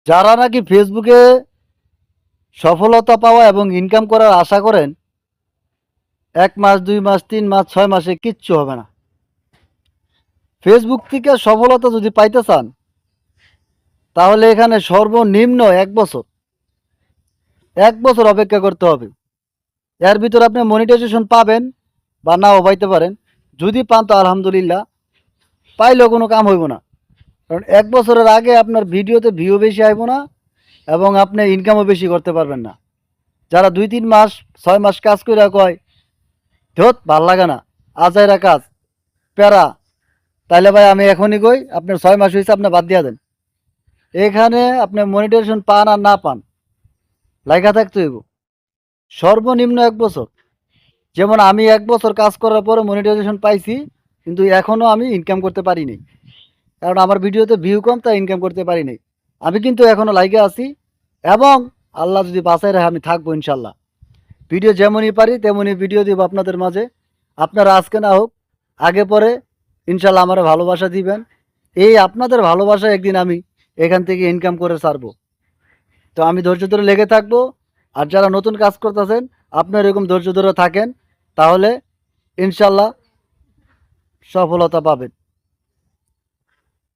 যারা নাকি ফেসবুকে সফলতা পাওয়া এবং ইনকাম করার আশা করেন, 1 মাস 2 মাস 3 মাস 6 মাসে কিচ্ছু হবে না। ফেসবুক থেকে সফলতা যদি পাইতে চান, তাহলে এখানে সর্বনিম্ন 1 বছর 1 বছর অপেক্ষা করতে হবে। এর ভিতর আপনি মনিটাইজেশন পাবেন বা নাও পাইতে পারেন। যদি পান তো আলহামদুলিল্লাহ, পাইলেও কোনো কাম হইব না। কারণ 1 বছরের আগে আপনার ভিডিওতে ভিউ বেশি আইব না এবং আপনি ইনকামও বেশি করতে পারবেন না। যারা 2 3 মাস 6 মাস কাজ করে কয় ধত ভাল লাগে না, আজাইরা কাজ প্যারা, তাইলে ভাই আমি এখনই কই আপনার 6 মাস হয়েছে, আপনি বাদ দিয়া দেন। এখানে আপনি মনিটাইজেশন পান আর না পান, লাইগা থাকতে হইব সর্বনিম্ন 1 বছর। যেমন আমি 1 বছর কাজ করার পরে মনিটাইজেশন পাইছি, কিন্তু এখনও আমি ইনকাম করতে পারি নাই, কারণ আমার ভিডিওতে ভিউ কম, তাই ইনকাম করতে পারি নাই। আমি কিন্তু এখনও লাইগে আছি এবং আল্লাহ যদি বাঁচাই রাখে আমি থাকবো ইনশাল্লাহ। ভিডিও যেমনই পারি তেমনই ভিডিও দিব আপনাদের মাঝে। আপনারা আজকে না হোক আগে পরে ইনশাল্লাহ আমার ভালোবাসা দিবেন। এই আপনাদের ভালোবাসা একদিন আমি এখান থেকে ইনকাম করে ছাড়বো। তো আমি ধৈর্য ধরে লেগে থাকবো। আর যারা নতুন কাজ করতেছেন, আপনারা এরকম ধৈর্য ধরে থাকেন, তাহলে ইনশাল্লাহ সফলতা পাবেন।